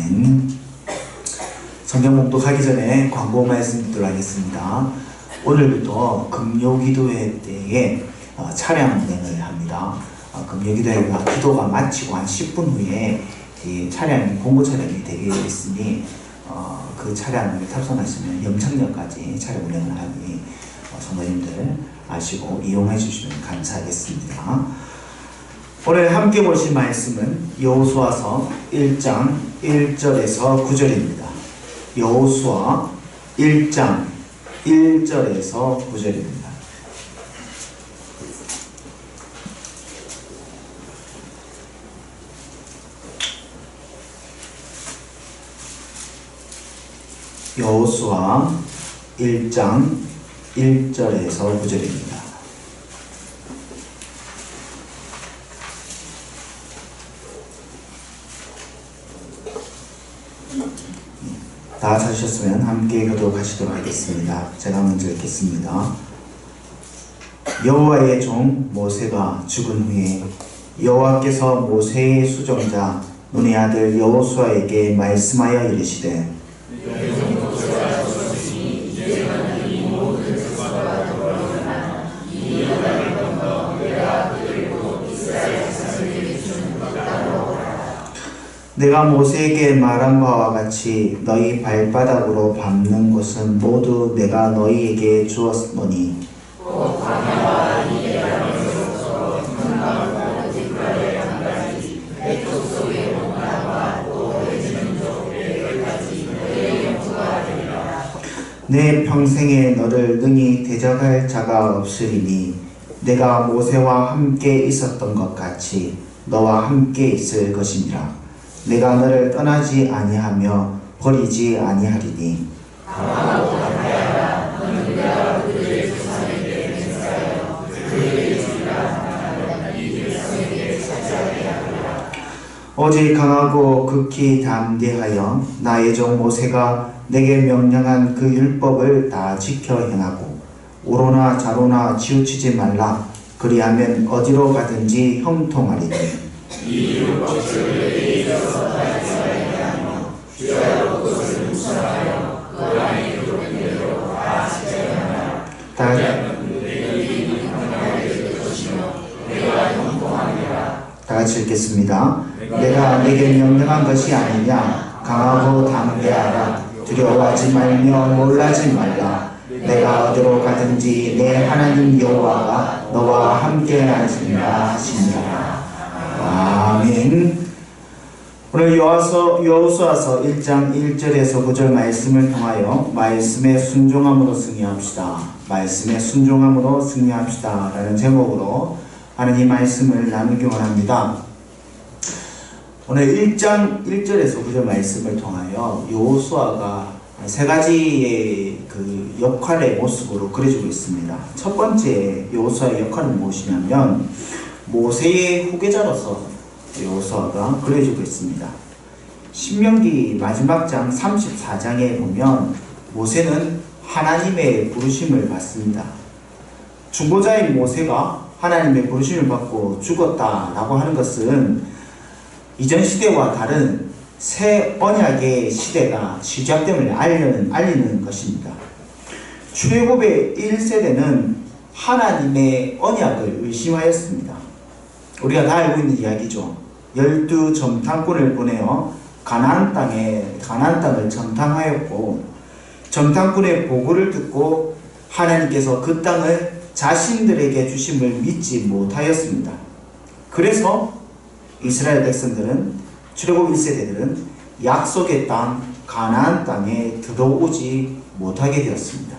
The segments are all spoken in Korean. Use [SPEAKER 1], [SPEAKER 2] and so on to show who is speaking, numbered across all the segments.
[SPEAKER 1] 아멘. 성경 목독하기 전에 광고 말씀 듣도록 하겠습니다. 오늘부터 금요기도회 때에 차량 운행을 합니다. 금요기도회가 기도가 마치고 한 10분 후에 이 차량이 공고 차량이 되게 있으니 그 차량을 탑승하시면 영창역까지 차량 운행을 하니 성도님들 아시고 이용해 주시면 감사하겠습니다. 오늘 함께 보실 말씀은 여호수아서 1장 1절에서 9절입니다. 여호수아 1장 1절에서 9절입니다. 여호수아 1장 1절에서 9절입니다. 다 찾으셨으면 함께 교독하시도록 하겠습니다. 제가 먼저 읽겠습니다. 여호와의 종 모세가 죽은 후에 여호와께서 모세의 수종자 눈의 아들 여호수아에게 말씀하여 이르시되 내가 모세에게 말한 바와 같이 너희 발바닥으로 밟는 곳은 모두 내가 너희에게 주었노니 내 평생에 너를 능히 대적할 자가 없으리니 내가 모세와 함께 있었던 것 같이 너와 함께 있을 것이니라. 내가 너를 떠나지 아니하며 버리지 아니하리니 오직 강하고 극히 담대하여 나의 종 모세가 내게 명령한 그 율법을 다 지켜 행하고 우로나 좌로나 치우치지 말라. 그리하면 어디로 가든지 형통하리니 이 율법을 내게 있어서 발전하며 주야로 그것을 묵상하여 그 안에 이르는 대로 다 지켜야 하나. 다 같이 읽겠습니다. 내가 내게 명령한 것이 아니냐. 강하고 담대하라. 두려워하지 말며 놀라지 말라. 내가 어디로 가든지 내 하나님 여호와가 너와 함께 하시리라 하시니라. 아멘. 오늘 여호수아서 1장 1절에서 9절 말씀을 통하여 말씀에 순종함으로 승리합시다. 말씀에 순종함으로 승리합시다 라는 제목으로 하나님 말씀을 나누기 원합니다. 오늘 1장 1절에서 9절 말씀을 통하여 여호수아가 세 가지의 그 역할의 모습으로 그려지고 있습니다. 첫 번째 여호수아의 역할은 무엇이냐면 모세의 후계자로서 여호수아가 그려지고 있습니다. 신명기 마지막 장 34장에 보면 모세는 하나님의 부르심을 받습니다. 중보자인 모세가 하나님의 부르심을 받고 죽었다라고 하는 것은 이전 시대와 다른 새 언약의 시대가 시작됨을 알리는 것입니다. 출애굽의 1세대는 하나님의 언약을 의심하였습니다. 우리가 다 알고 있는 이야기죠. 12정탐꾼을 보내어 가나안 땅을 정탐하였고 정탐꾼의 보고를 듣고 하나님께서 그 땅을 자신들에게 주심을 믿지 못하였습니다. 그래서 이스라엘 백성들은 출애굽 1세대들은 약속의 땅 가나안 땅에 들어오지 못하게 되었습니다.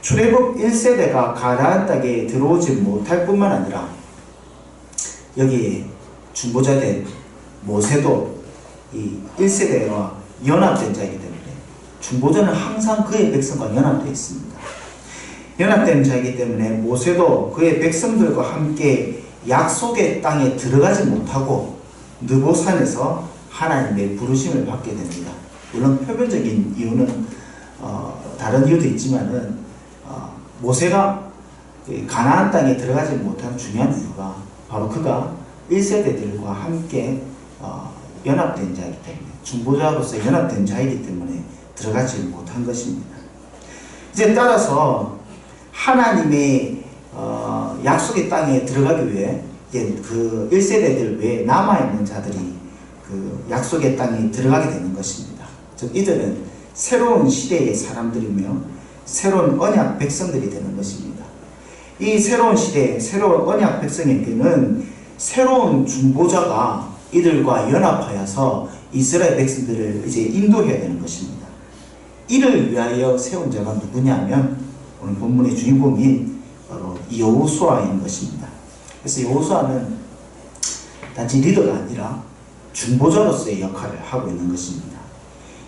[SPEAKER 1] 출애굽 1세대가 가나안 땅에 들어오지 못할 뿐만 아니라 여기에 중보자된 모세도 이 1세대와 연합된 자이기 때문에 중보자는 항상 그의 백성과 연합되어 있습니다. 연합된 자이기 때문에 모세도 그의 백성들과 함께 약속의 땅에 들어가지 못하고 느보산에서 하나님의 부르심을 받게 됩니다. 물론 표면적인 이유는 다른 이유도 있지만은 모세가 가나안 땅에 들어가지 못한 중요한 이유가 바로 그가 1세대들과 함께 연합된 자이기 때문에, 중보자로서 연합된 자이기 때문에 들어가지 못한 것입니다. 이제 따라서 하나님의 약속의 땅에 들어가기 위해 이제 그 1세대들 외에 남아있는 자들이 그 약속의 땅에 들어가게 되는 것입니다. 즉 이들은 새로운 시대의 사람들이며 새로운 언약 백성들이 되는 것입니다. 이 새로운 시대, 새로운 언약 백성에게는 새로운 중보자가 이들과 연합하여서 이스라엘 백성들을 이제 인도해야 되는 것입니다. 이를 위하여 세운 자가 누구냐면 오늘 본문의 주인공인 바로 여호수아인 것입니다. 그래서 여호수아는 단지 리더가 아니라 중보자로서의 역할을 하고 있는 것입니다.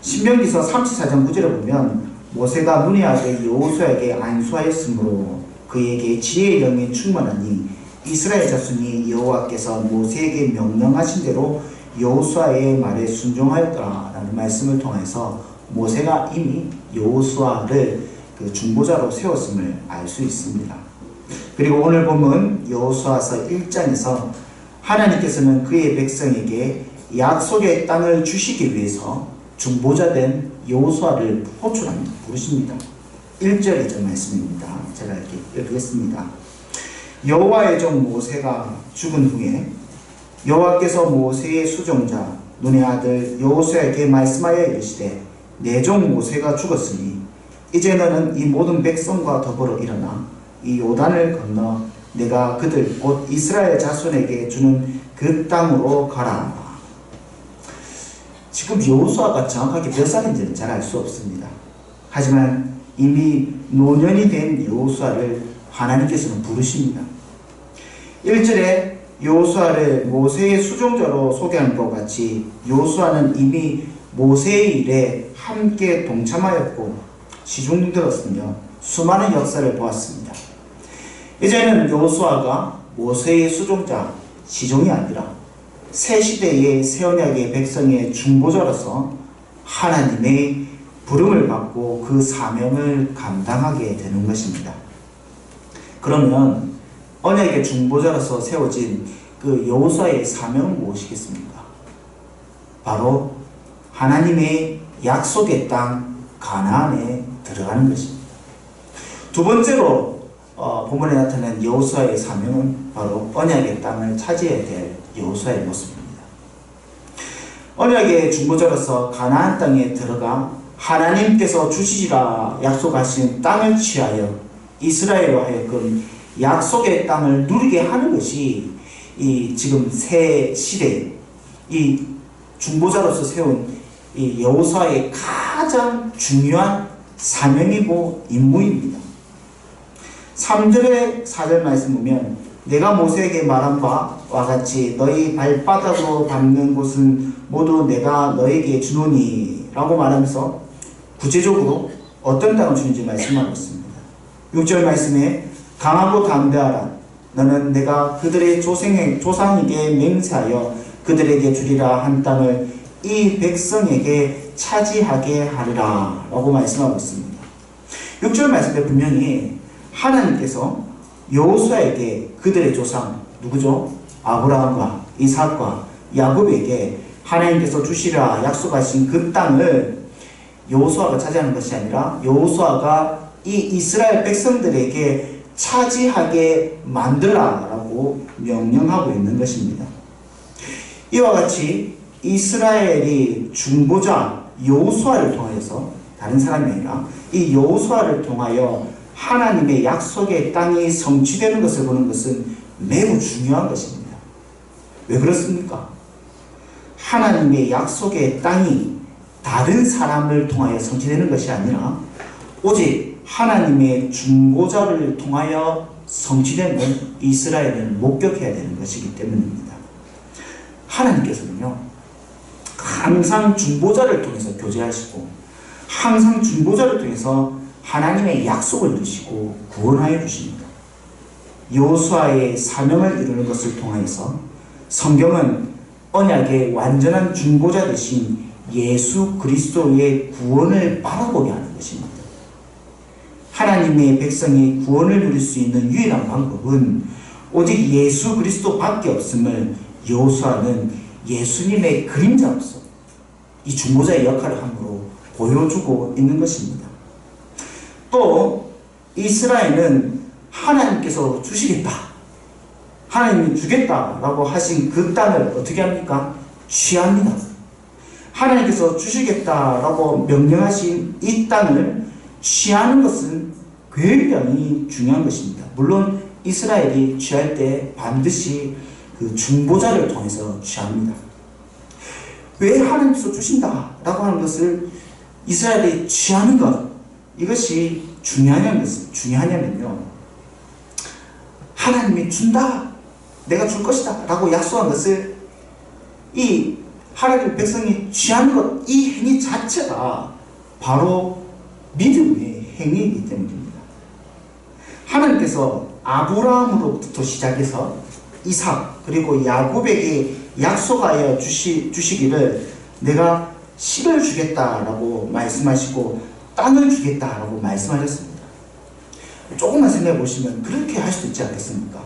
[SPEAKER 1] 신명기서 34장 9절에 보면 모세가 눈의 아들 여호수아에게 안수하였으므로 그에게 지혜의 영이 충만하니 이스라엘 자손이 여호와께서 모세에게 명령하신 대로 여호수아의 말에 순종하였더라 라는 말씀을 통해서 모세가 이미 여호수아를 그 중보자로 세웠음을 알 수 있습니다. 그리고 오늘 보면 여호수아서 1장에서 하나님께서는 그의 백성에게 약속의 땅을 주시기 위해서 중보자된 여호수아를 호출합니다. 부르십니다. 1절 2절 말씀입니다. 제가 이렇게 읽겠습니다. 여호와의 종 모세가 죽은 후에 여호와께서 모세의 수종자 눈의 아들 여호수아에게 말씀하여 이르시되 내 종 모세가 죽었으니 이제 너는 이 모든 백성과 더불어 일어나 이 요단을 건너 내가 그들 곧 이스라엘 자손에게 주는 그 땅으로 가라. 지금 여호수아가 정확하게 몇 살인지는 잘 알 수 없습니다. 하지만 이미 노년이 된 여호수아를 하나님께서는 부르십니다. 1절에 여호수아를 모세의 수종자로 소개한 것 같이 여호수아는 이미 모세의 일에 함께 동참하였고 시중 들었으며 수많은 역사를 보았습니다. 이제는 여호수아가 모세의 수종자, 시종이 아니라 새 시대의 새 언약의 백성의 중보자로서 하나님의 부름을 받고 그 사명을 감당하게 되는 것입니다. 그러면 언약의 중보자로서 세워진 그 여호수아의 사명은 무엇이겠습니까? 바로 하나님의 약속의 땅 가나안에 들어가는 것입니다. 두 번째로 본문에 나타난 여호수아의 사명은 바로 언약의 땅을 차지해야 될 여호수아의 모습입니다. 언약의 중보자로서 가나안 땅에 들어가 하나님께서 주시리라 약속하신 땅을 취하여 이스라엘로 하여금 약속의 땅을 누리게 하는 것이 이 지금 새 시대 이 중보자로서 세운 이 여호수아의 가장 중요한 사명이고 임무입니다. 3절의 4절 말씀 보면 내가 모세에게 말한 바와 같이 너희 발바닥으로 밟는 곳은 모두 내가 너에게 주노니 라고 말하면서 구체적으로 어떤 땅을 주는지 말씀하고 있습니다. 6절 말씀에 강하고 담대하라 너는 내가 그들의 조상에게 맹세하여 그들에게 주리라 한 땅을 이 백성에게 차지하게 하리라 라고 말씀하고 있습니다. 6절 말씀에 분명히 하나님께서 여호수아에게 그들의 조상 누구죠? 아브라함과 이삭과 야곱에게 하나님께서 주시라 약속하신 그 땅을 여호수아가 차지하는 것이 아니라 여호수아가 이 이스라엘 백성들에게 차지하게 만들라라고 명령하고 있는 것입니다. 이와 같이 이스라엘이 중보자 여호수아를 통해서 다른 사람이 아니라 이 여호수아를 통하여 하나님의 약속의 땅이 성취되는 것을 보는 것은 매우 중요한 것입니다. 왜 그렇습니까? 하나님의 약속의 땅이 다른 사람을 통하여 성취되는 것이 아니라 오직 하나님의 중보자를 통하여 성취되는 이스라엘을 목격해야 되는 것이기 때문입니다. 하나님께서는요 항상 중보자를 통해서 교제하시고 항상 중보자를 통해서 하나님의 약속을 주시고 구원하여 주십니다. 여호수아의 사명을 이루는 것을 통해서 성경은 언약의 완전한 중보자 되신 예수 그리스도의 구원을 바라보게 하는 것입니다. 하나님의 백성이 구원을 누릴 수 있는 유일한 방법은 오직 예수 그리스도밖에 없음을 여호수아는 예수님의 그림자로서 이 중보자의 역할을 함으로 보여주고 있는 것입니다. 또 이스라엘은 하나님께서 주시겠다, 하나님이 주겠다라고 하신 그 땅을 어떻게 합니까? 취합니다. 하나님께서 주시겠다라고 명령하신 이 땅을 취하는 것은 굉장히 중요한 것입니다. 물론 이스라엘이 취할 때 반드시 그 중보자를 통해서 취합니다. 왜 하나님께서 주신다라고 하는 것을 이스라엘이 취하는 것, 이것이 중요하냐면요, 하나님이 준다, 내가 줄 것이다 라고 약속한 것을 이 하나님의 백성이 취하는 것, 이 행위 자체가 바로 믿음의 행위이기 때문입니다. 하나님께서 아브라함으로부터 시작해서 이삭 그리고 야곱에게 약속하여 주시기를 내가 씨를 주겠다라고 말씀하시고 땅을 주겠다라고 말씀하셨습니다. 조금만 생각해 보시면 그렇게 할 수도 있지 않겠습니까?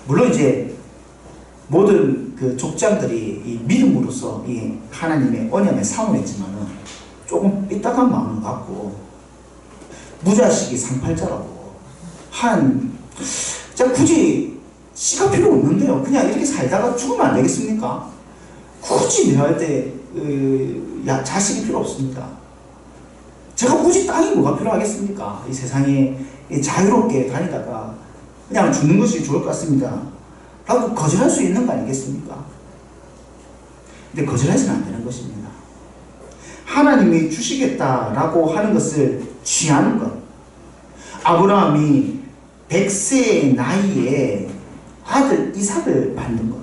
[SPEAKER 1] 물론 이제 모든 그 족장들이 이 믿음으로써 이 하나님의 언약을 사모했지만은 조금 삐딱한 마음을 갖고 무자식이 상팔자라고 자 굳이 씨가 필요 없는데요, 그냥 이렇게 살다가 죽으면 안 되겠습니까? 굳이 내할 때 자식이 필요 없습니다. 제가 굳이 땅이 뭐가 필요하겠습니까? 이 세상에 자유롭게 다니다가 그냥 죽는 것이 좋을 것 같습니다 라고 거절할 수 있는 거 아니겠습니까? 근데 거절해서는 안 되는 것입니다. 하나님이 주시겠다라고 하는 것을 취하는 것, 아브라함이 100세의 나이에 아들 이삭을 받는 것,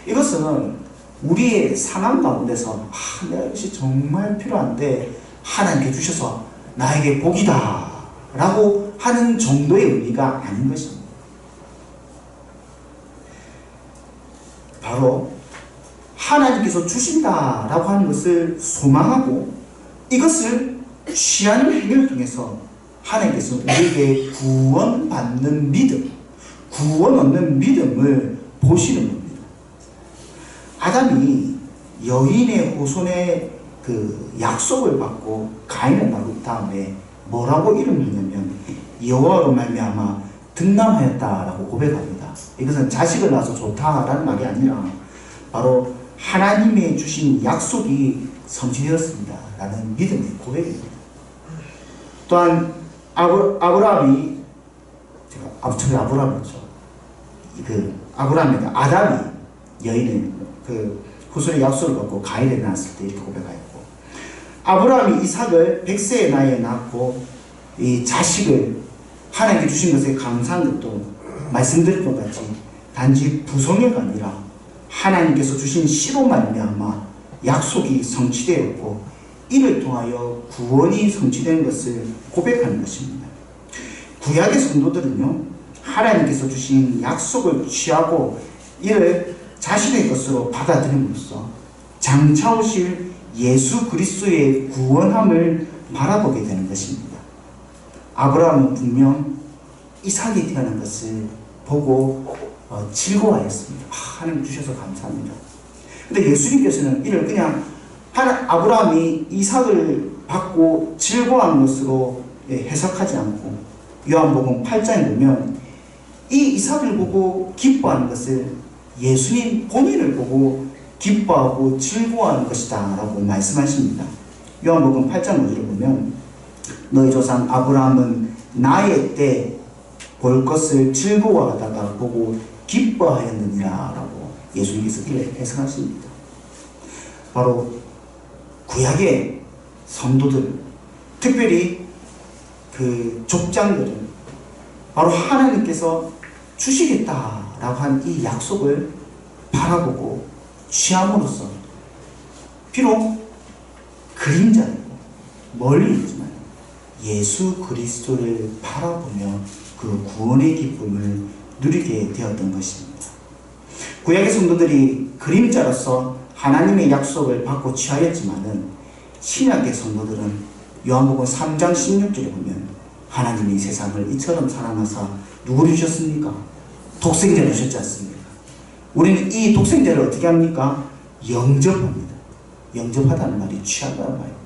[SPEAKER 1] 이것은 우리의 상황 가운데서 내가 이것이 정말 필요한데 하나님께 주셔서 나에게 복이다 라고 하는 정도의 의미가 아닌 것입니다. 바로 하나님께서 주신다라고 하는 것을 소망하고 이것을 취하는 행위를 통해서 하나님께서 우리에게 구원받는 믿음, 구원 얻는 믿음을 보시는 겁니다. 아담이 여인의 후손의 그 약속을 받고 가인을 낳은 다음에 뭐라고 이름을 하냐면 여호와로 말미암아 득남하였다라고 고백합니다. 이것은 자식을 낳아서 좋다라는 말이 아니라 바로 하나님이 주신 약속이 성취되었습니다 라는 믿음의 고백입니다. 또한 아브라함이 아담이 여인의 그 후손의 약속을 받고 가인을 낳았을 때 이렇게 고백하였고, 아브라함이 이삭을 100세의 나이에 낳고 이 자식을 하나님께 주신 것에 감사한 것도 말씀드린 것 같이 단지 부성애가 아니라 하나님께서 주신 씨로 말미암아 약속이 성취되었고 이를 통하여 구원이 성취된 것을 고백하는 것입니다. 구약의 성도들은요, 하나님께서 주신 약속을 취하고 이를 자신의 것으로 받아들임으로써 장차 오실 예수 그리스도의 구원함을 바라보게 되는 것입니다. 아브라함은 분명 이삭이 태어난 것을 보고 즐거워하였습니다. 하나님 주셔서 감사합니다. 근데 예수님께서는 이를 그냥 아브라함이 이삭을 받고 즐거워한 것으로 해석하지 않고 요한복음 8장에 보면 이 이삭을 보고 기뻐하는 것을 예수님 본인을 보고 기뻐하고 즐거워하는 것이다 라고 말씀하십니다. 요한복음 8장 5절을 보면 너희 조상 아브라함은 나의 때 볼 것을 즐거워하다가 보고 기뻐하였느니라 라고 예수님께서 이렇게 해석하십니다. 바로 구약의 성도들, 특별히 그 족장들은 바로 하나님께서 주시겠다라고 한 이 약속을 바라보고 취함으로써 비록 그림자이고 멀리 있지만 예수 그리스도를 바라보며 그 구원의 기쁨을 누리게 되었던 것입니다. 구약의 성도들이 그림자로서 하나님의 약속을 받고 취하였지만은 신약의 성도들은 요한복음 3장 16절에 보면 하나님이 세상을 이처럼 사랑하사 누구를 주셨습니까? 독생자를 주셨지 않습니까? 우리는 이 독생자를 어떻게 합니까? 영접합니다. 영접하다는 말이 취하다는 말입니다.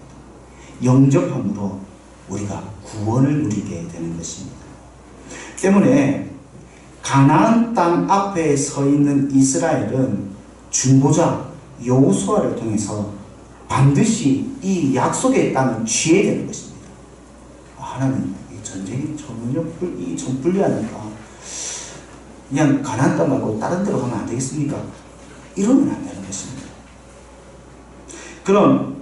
[SPEAKER 1] 영접함으로 우리가 구원을 누리게 되는 것입니다. 때문에 가나안 땅 앞에 서 있는 이스라엘은 중보자 여호수아를 통해서 반드시 이 약속의 땅을 취해야 되는 것입니다. 하나님, 이 전쟁이 전혀 좀 불리하니까 그냥 가나안 땅 말고 다른 데로 가면 안 되겠습니까? 이러면 안 되는 것입니다. 그럼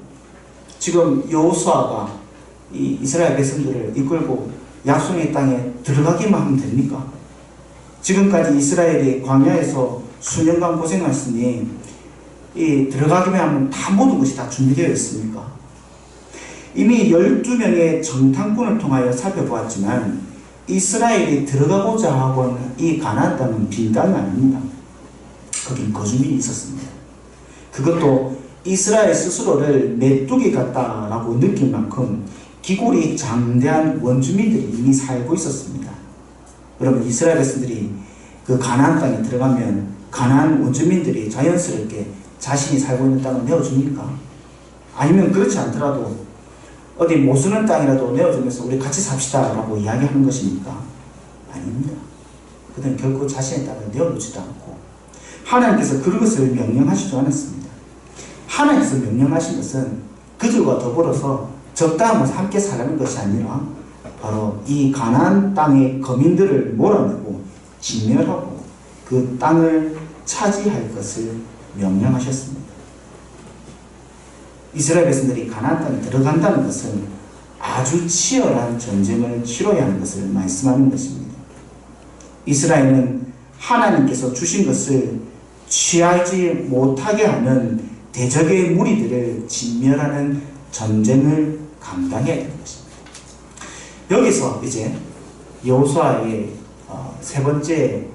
[SPEAKER 1] 지금 여호수아가 이 이스라엘 백성들을 이끌고 약속의 땅에 들어가기만 하면 됩니까? 지금까지 이스라엘이 광야에서 수년간 고생했으니 이 들어가기만 하면 다 모든 것이 다 준비되어 있습니까? 이미 12명의 정탐꾼을 통하여 살펴보았지만 이스라엘이 들어가고자 하고 이 가나안 땅은 빈 땅이 아닙니다. 거긴 거주민이 있었습니다. 그것도 이스라엘 스스로를 메뚜기 같다라고 느낄 만큼 기골이 장대한 원주민들이 이미 살고 있었습니다. 여러분, 이스라엘 백성들이 그 가나안 땅에 들어가면 가나안 원주민들이 자연스럽게 자신이 살고 있는 땅을 내어줍니까? 아니면 그렇지 않더라도 어디 못 쓰는 땅이라도 내어주면서 우리 같이 삽시다 라고 이야기하는 것입니까? 아닙니다. 그들은 결코 자신의 땅을 내어놓지도 않고 하나님께서 그것을 명령하시지 않았습니다. 하나님께서 명령하신 것은 그들과 더불어서 적당하면서 함께 살라는 것이 아니라 바로 이 가나안 땅의 거민들을 몰아내고 진멸하고 그 땅을 차지할 것을 명령하셨습니다. 이스라엘 백성들이 가나안 땅에 들어간다는 것은 아주 치열한 전쟁을 치러야 하는 것을 말씀하는 것입니다. 이스라엘은 하나님께서 주신 것을 취하지 못하게 하는 대적의 무리들을 진멸하는 전쟁을 감당해야 되는 것입니다. 여기서 이제 여호수아의 세 번째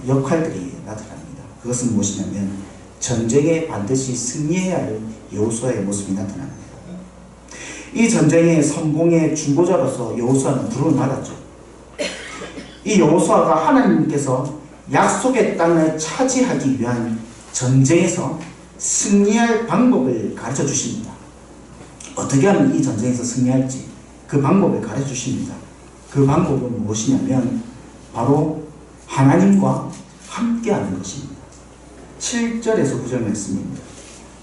[SPEAKER 1] 역할들이 나타납니다. 그것은 무엇이냐면 전쟁에 반드시 승리해야 할 여호수아의 모습이 나타납니다. 이 전쟁의 성공의 중보자로서 여호수아는 부름을 받았죠. 이 여호수아가 하나님께서 약속의 땅을 차지하기 위한 전쟁에서 승리할 방법을 가르쳐 주십니다. 어떻게 하면 이 전쟁에서 승리할지 그 방법을 가르쳐 주십니다. 그 방법은 무엇이냐면 바로 하나님과 함께하는 것입니다. 7절에서 9절 말씀입니다.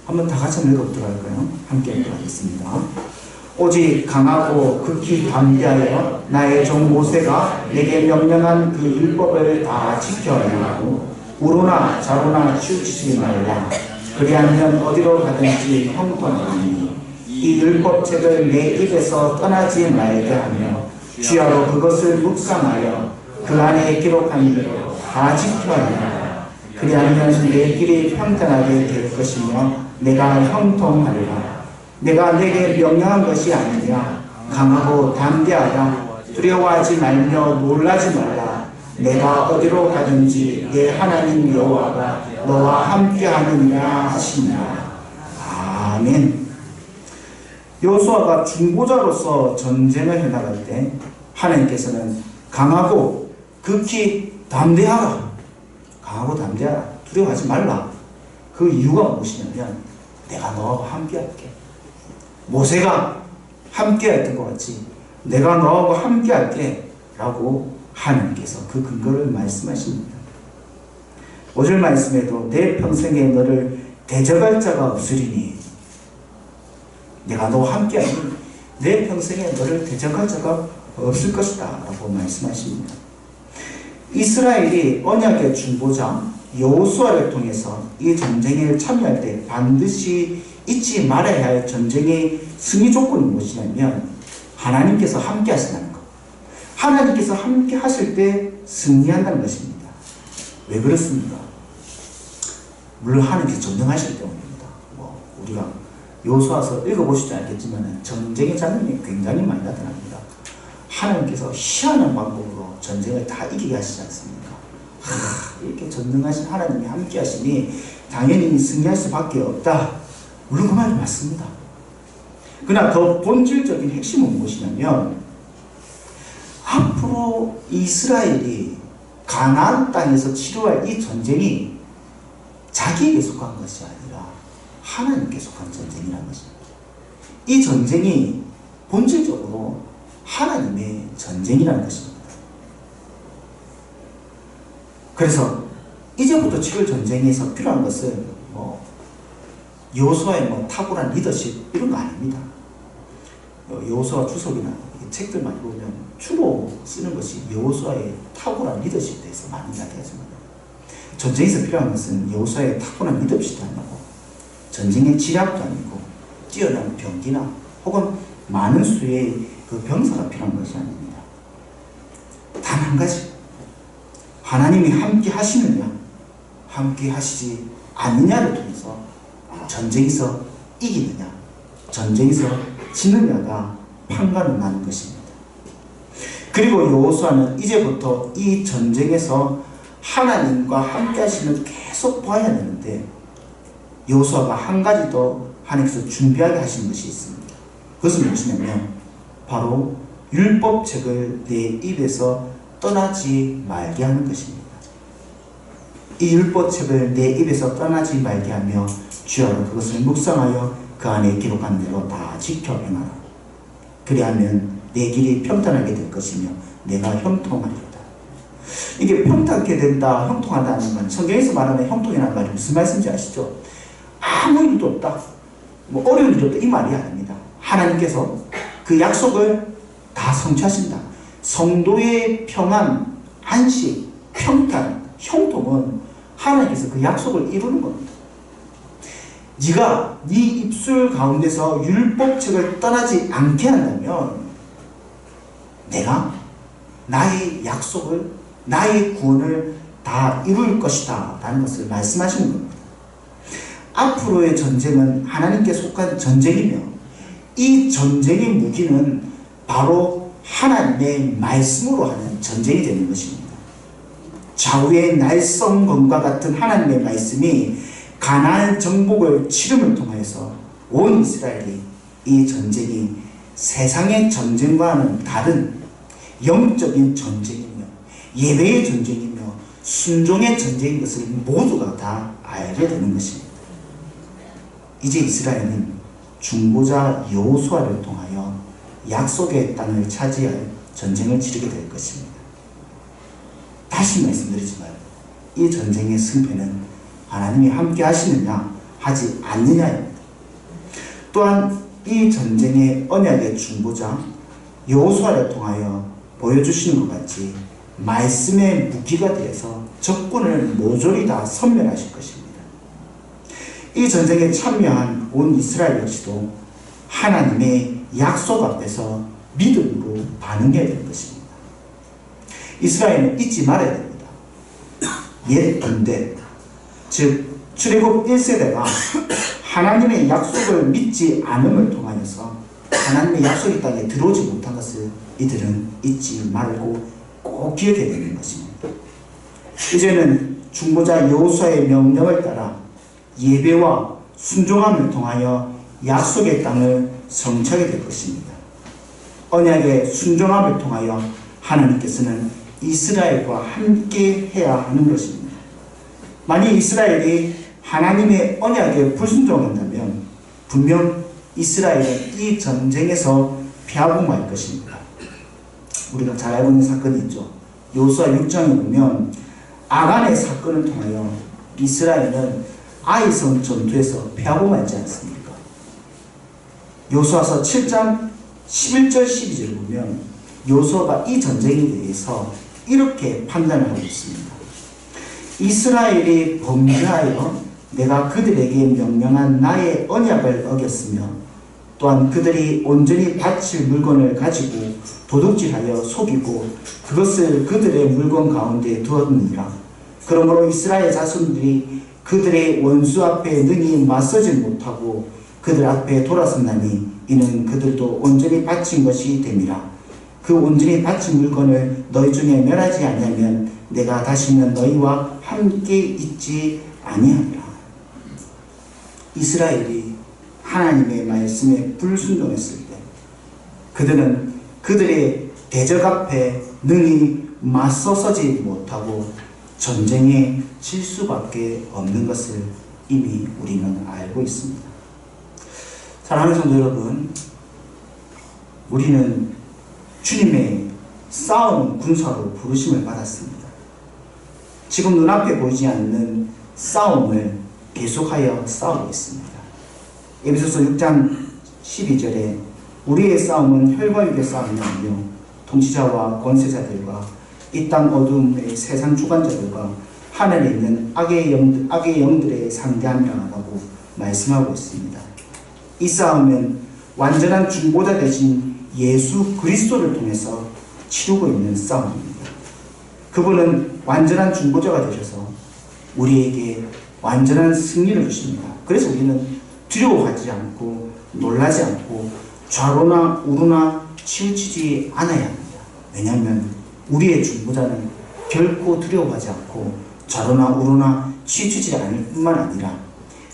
[SPEAKER 1] 한번 다 같이 읽어보도록 할까요? 함께 읽도록 하겠습니다. 오직 강하고 극히 담대하여 나의 종 모세가 내게 명령한 그 율법을 다 지켜야 하고 우로나 자로나 치우치지 말라. 그리하면 어디로 가든지 형통하니 이 율법책을 내 입에서 떠나지 말게 하며 주야로 그것을 묵상하여 그 안에 기록한 대로 다 지켜야 한다. 그리하면 내 길이 평탄하게 될 것이며 내가 형통하리라. 내가 내게 명령한 것이 아니냐. 강하고 담대하라. 두려워하지 말며 놀라지 말라. 내가 어디로 가든지 내 하나님 여호와가 너와 함께하느니라 하시니라. 아멘. 여호수아가 중보자로서 전쟁을 해나갈 때 하나님께서는 강하고 극히 담대하라. 강하고 담대하라. 두려워하지 말라. 그 이유가 무엇이냐면 내가 너와 함께할게. 모세가 함께했던 것 같이 내가 너하고 함께할게 라고 하나님께서 그 근거를 말씀하십니다. 5절 말씀에도 내 평생에 너를 대적할 자가 없으리니 내가 너와 함께하니 내 평생에 너를 대적할 자가 없을 것이다 라고 말씀하십니다. 이스라엘이 언약의 중보자 여호수아를 통해서 이 전쟁에 참여할 때 반드시 잊지 말아야 할 전쟁의 승리 조건이 무엇이냐면 하나님께서 함께 하신다는 것. 하나님께서 함께 하실 때 승리한다는 것입니다. 왜 그렇습니까? 물론 하나님께서 전쟁하실 때문입니다. 우리가 여호수아서 읽어보시지 않겠지만 전쟁의 장면이 굉장히 많이 나타납니다. 하나님께서 희한한 방법으로 전쟁을 다 이기게 하시지 않습니까? 이렇게 전능하신 하나님이 함께 하시니 당연히 승리할 수밖에 없다. 물론 그 말이 맞습니다. 그러나 더 본질적인 핵심은 무엇이냐면 앞으로 이스라엘이 가나안 땅에서 치루할 이 전쟁이 자기에게 속한 것이 아니라 하나님께 속한 전쟁이라는 것입니다. 이 전쟁이 본질적으로 하나님의 전쟁이라는 것입니다. 그래서 이제부터 치를 전쟁에서 필요한 것은 여호수아의 탁월한 리더십 이런 거 아닙니다. 여호수아 주석이나 책들만 보면 주로 쓰는 것이 여호수아의 탁월한 리더십에 대해서 많이 이야기하지만, 전쟁에서 필요한 것은 여호수아의 탁월한 리더십도 아니고 전쟁의 지략도 아니고 뛰어난 병기나 혹은 많은 수의 그 병사가 필요한 것이 아닙니다. 단 한 가지, 하나님이 함께 하시느냐 함께 하시지 않느냐를 통해서 전쟁에서 이기느냐 전쟁에서 지느냐가 판가름 나는 것입니다. 그리고 여호수아는 이제부터 이 전쟁에서 하나님과 함께 하시는 계속 봐야 되는데, 여호수아가 한 가지 더 하나님께서 준비하게 하신 것이 있습니다. 그것은 무엇이냐면 바로 율법책을 내 입에서 떠나지 말게 하는 것입니다. 이 율법책을 내 입에서 떠나지 말게 하며 주야로 그것을 묵상하여 그 안에 기록한 대로 다 지켜 행하라. 그리하면 내 길이 평탄하게 될 것이며 내가 형통하리로다. 이게 평탄하게 된다, 형통하다는 건 성경에서 말하는 형통이라는 말이 무슨 말씀인지 아시죠? 아무 일도 없다, 어려운 일도 없다, 이 말이 아닙니다. 하나님께서 그 약속을 다 성취하신다. 성도의 평안, 안식, 평탄, 형통은 하나님께서 그 약속을 이루는 겁니다. 네가 네 입술 가운데서 율법책을 떠나지 않게 한다면 내가 나의 약속을, 나의 구원을 다 이룰 것이다 라는 것을 말씀하시는 겁니다. 앞으로의 전쟁은 하나님께 속한 전쟁이며, 이 전쟁의 무기는 바로 하나님의 말씀으로 하는 전쟁이 되는 것입니다. 좌우의 날성검과 같은 하나님의 말씀이 가나안 정복을 치름을 통해서 온 이스라엘이 이 전쟁이 세상의 전쟁과는 다른 영적인 전쟁이며 예배의 전쟁이며 순종의 전쟁인 것을 모두가 다 알게 되는 것입니다. 이제 이스라엘은 중보자 여호수아를 통하여 약속의 땅을 차지할 전쟁을 치르게 될 것입니다. 다시 말씀드리지만 이 전쟁의 승패는 하나님이 함께 하시느냐 하지 않느냐입니다. 또한 이 전쟁의 언약의 중보자 여호수아를 통하여 보여주시는 것 같이 말씀의 무기가 되어서 적군을 모조리 다 섬멸하실 것입니다. 이 전쟁에 참여한 온 이스라엘 역시도 하나님의 약속 앞에서 믿음으로 반응해야 될 것입니다. 이스라엘은 잊지 말아야 됩니다. 옛 군대, 즉 출애굽 1세대가 하나님의 약속을 믿지 않음을 통하여서 하나님의 약속의 땅에 들어오지 못한 것을 이들은 잊지 말고 꼭 기억해야 되는 것입니다. 이제는 중보자 여호수아의 명령을 따라 예배와 순종함을 통하여 약속의 땅을 성취하게 될 것입니다. 언약의 순종함을 통하여 하나님께서는 이스라엘과 함께 해야 하는 것입니다. 만약 이스라엘이 하나님의 언약에 불순종한다면 분명 이스라엘은 이 전쟁에서 패하고말 것입니다. 우리가 잘 알고 있는 사건이 있죠. 여호수아 6장에 보면 아간의 사건을 통하여 이스라엘은 아이성 전투에서 패하고 말지 않습니까? 여호수아서 7장 11절 12절을 보면 여호수아가 이 전쟁에 대해서 이렇게 판단을 하고 있습니다. 이스라엘이 범죄하여 내가 그들에게 명령한 나의 언약을 어겼으며 또한 그들이 온전히 바칠 물건을 가지고 도둑질하여 속이고 그것을 그들의 물건 가운데 두었느니라. 그러므로 이스라엘 자손들이 그들의 원수 앞에 능히 맞서지 못하고 그들 앞에 돌아섰나니 이는 그들도 온전히 바친 것이 됨이라. 그 온전히 바친 물건을 너희 중에 멸하지 아니하면 내가 다시는 너희와 함께 있지 아니하리라. 이스라엘이 하나님의 말씀에 불순종했을 때 그들은 그들의 대적 앞에 능히 맞서서지 못하고 전쟁에 질 수밖에 없는 것을 이미 우리는 알고 있습니다. 사랑하는 성도 여러분, 우리는 주님의 싸움 군사로 부르심을 받았습니다. 지금 눈앞에 보이지 않는 싸움을 계속하여 싸우고 있습니다. 에베소서 6장 12절에 우리의 싸움은 혈과 육의 싸움이 아니요 통치자와 권세자들과 이 땅 어둠의 세상 주관자들과 하늘에 있는 악의 영들의 상대함이라고 말씀하고 있습니다. 이 싸움은 완전한 중보자 대신 예수 그리스도를 통해서 치르고 있는 싸움입니다. 그분은 완전한 중보자가 되셔서 우리에게 완전한 승리를 주십니다. 그래서 우리는 두려워하지 않고 놀라지 않고 좌로나 우로나 치우치지 않아야 합니다. 왜냐하면 우리의 중보자는 결코 두려워하지 않고 좌로나 우로나 치우치지 않을 뿐만 아니라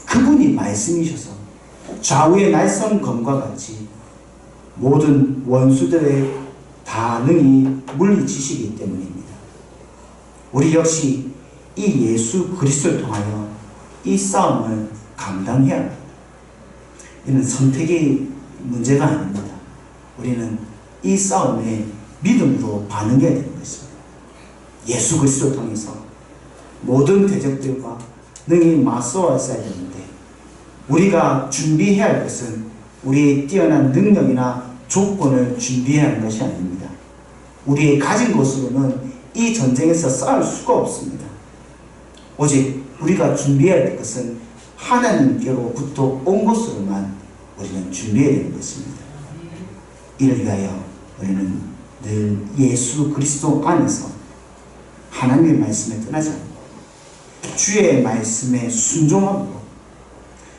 [SPEAKER 1] 그분이 말씀이셔서 좌우의 날선 검과 같이 모든 원수들의 다 능히 물리치시기 때문입니다. 우리 역시 이 예수 그리스도를 통하여 이 싸움을 감당해야 합니다. 이는 선택의 문제가 아닙니다. 우리는 이 싸움에 믿음으로 반응해야 되는 것입니다. 예수 그리스도를 통해서 모든 대적들과 능히 맞서야 되는데 우리가 준비해야 할 것은 우리의 뛰어난 능력이나 조건을 준비해야 하는 것이 아닙니다. 우리의 가진 것으로는 이 전쟁에서 싸울 수가 없습니다. 오직 우리가 준비해야 할 것은 하나님께로부터 온 것으로만 우리는 준비해야 되는 것입니다. 이를 위하여 우리는 늘 예수 그리스도 안에서 하나님의 말씀에 떠나지 않고 주의 말씀에 순종함으로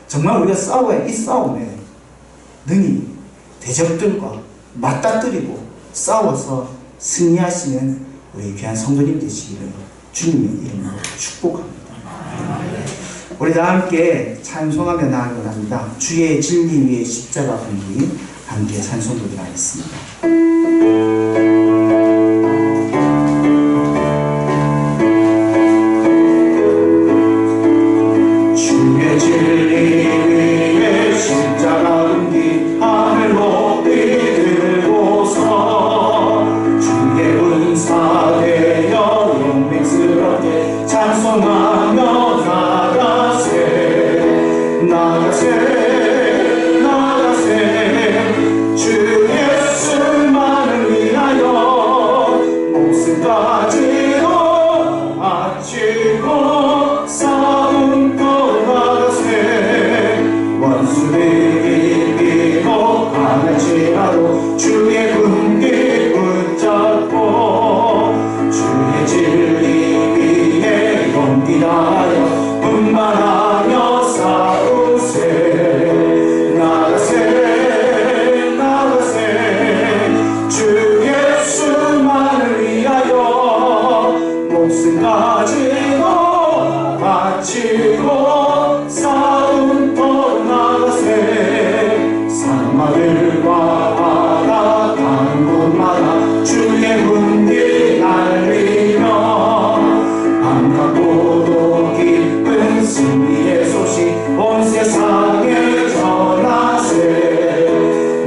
[SPEAKER 1] 정말 우리가 싸워야 이 싸움에 능히 대적들과 맞닥뜨리고 싸워서 승리하시는 우리 귀한 성도님 되시기를 주님의 이름으로 축복합니다. 우리 다 함께 찬송하며 나아가려 합니다. 주의 진리 위에 십자가 분기 함께 찬송 드리겠습니다. 주의 진리 위에 십자가 분기 하늘 높이 들고서 주의 은사 되어 영맹스럽게 찬송하며 나가세 주 예수만을 위하여 목숨까지도 바치고 싸움터 나가세 원수들이 비록 강할지라도 주의 군기 붙잡고 주의 진리 위에 용기 다하여 분만하며 목숨까지도 바치고 싸움터 나가세 산마들과 바다 단 곳마다 주의 군기 날리며 반갑고도 기쁜 승리의 소식 온 세상에 전하세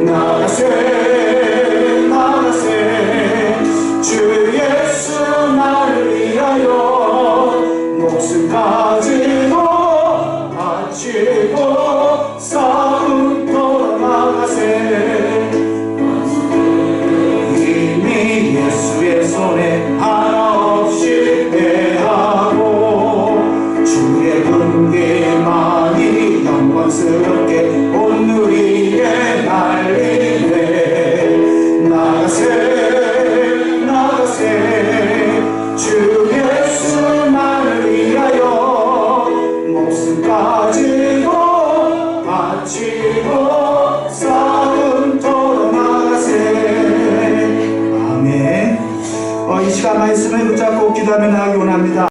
[SPEAKER 1] 나가세 주 예수 나를 위하여 목숨까지도 바치고 싸움터 나가세 이미 예수의 손에 하나 없이 패하고 주의 군기만이 영광스럽게 온 누리에 날리네 나가세 주 예수만을 위하여 목숨까지도 바치고 싸움터로 나가세. 아멘. 이 시간 말씀을 붙잡고 기도하며 나가기 원합니다.